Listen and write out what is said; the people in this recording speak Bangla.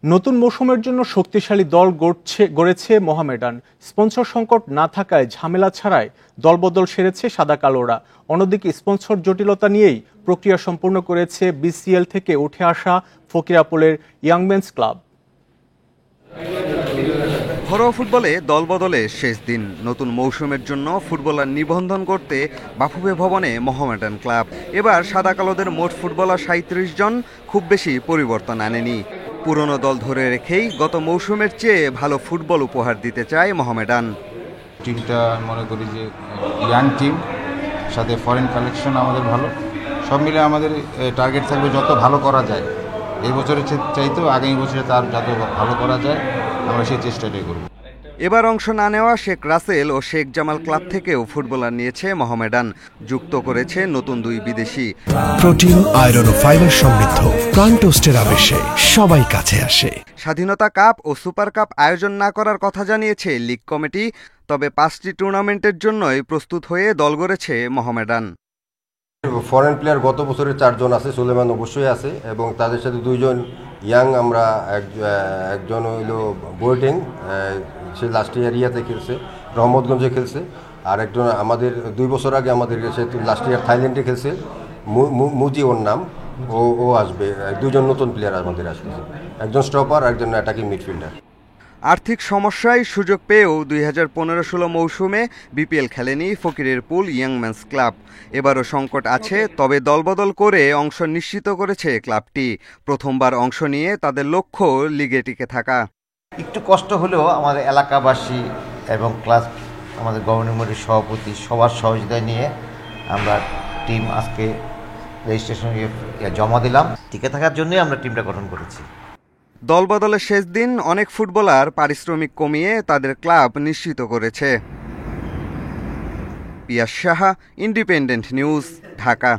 নতুন মৌসুমের জন্য শক্তিশালী দল গড়েছে মোহামেডান। স্পন্সর সংকট না থাকায় ঝামেলা ছাড়াই দলবদল সেরেছে সাদা কালোরা। অন্যদিকে স্পন্সর জটিলতা নিয়েই প্রক্রিয়া সম্পূর্ণ করেছে বিসিএল থেকে উঠে আসা ফকিরাপুলের ইয়াংমেন্স ক্লাব। ঘরোয়া ফুটবলে দলবদলে শেষ দিন। নতুন মৌসুমের জন্য ফুটবলার নিবন্ধন করতে বাফুফে ভবনে মোহামেডান ক্লাব। এবার সাদা কালোদের মোট ফুটবলার 37 জন, খুব বেশি পরিবর্তন আনেনি। পুরনো দল ধরে রেখেই গত মৌসুমের চেয়ে ভালো ফুটবল উপহার দিতে চায় মোহামেডান। টিমটা মনে করি যে ইয়াং টিম, সাথে ফরেন কালেকশন আমাদের ভালো, সব মিলে আমাদের টার্গেট থাকবে যত ভালো করা যায়। এই বছরের চাইতেও আগামী বছরে তার যত ভালো করা যায় আমরা সেই চেষ্টাটাই করব। এবার অংশ না নেওয়া শেখ রাসেল ও শেখ জামাল ক্লাব থেকেও ফুটবলার নিয়েছে মোহামেডান। যুক্ত করেছে নতুন 2 বিদেশি। প্রোটিন, আয়রন ও ফাইবার সমৃদ্ধ প্রাণ টোস্টের আবেশে সবাই কাছে আসে। স্বাধীনতা কাপ ও সুপার কাপ আয়োজন না করার কথা জানিয়েছে লীগ কমিটি। তবে 5টি টুর্নামেন্টের জন্যই প্রস্তুত হয়ে দল গড়েছে মোহামেডান। ফরেন প্লেয়ার গত বছরের 4 জন আছে, সুলেমান অবশ্যই আছে, এবং তাদের সাথে 2 জন ইয়াং। আমরা একজন হইল বোর্ডিং, সে লাস্ট ইয়ার ইয়াতে খেলছে, রহমতগঞ্জে খেলছে। আর একজন আমাদের 2 বছর আগে আমাদের সে লাস্ট ইয়ার থাইল্যান্ডে খেলছে, মুজি ওর নাম। ও আসবে। 2 জন নতুন প্লেয়ার আমাদের আসবে, একজন স্টপার আর একজন অ্যাটাকিং মিডফিল্ডার। আর্থিক সমস্যায় সুযোগ পেয়েও 2015-16 মৌসুমে বিপিএল খেলেনি ফকিরেরপুল ইয়াংম্যানস ক্লাব। এবারও সংকট আছে, তবে দলবদল করে অংশ নিশ্চিত করেছে ক্লাবটি। প্রথমবার অংশ নিয়ে তাদের লক্ষ্য লিগে টিকে থাকা। একটু কষ্ট হলেও আমাদের এলাকাবাসী এবং ক্লাব, আমাদের গভর্নিং বডির সভাপতি সবার সহযোগিতা নিয়ে আমরা টিম আজকে রেজিস্ট্রেশন জমা দিলাম। টিকে থাকার জন্যই আমরা টিমটা গঠন করেছি। দলবদলের শেষ দিন অনেক ফুটবলার পারিশ্রমিক কমিয়ে তাদের ক্লাব নিশ্চিত করেছে। পিয়াস সাহা, ইন্ডিপেন্ডেন্ট নিউজ, ঢাকা।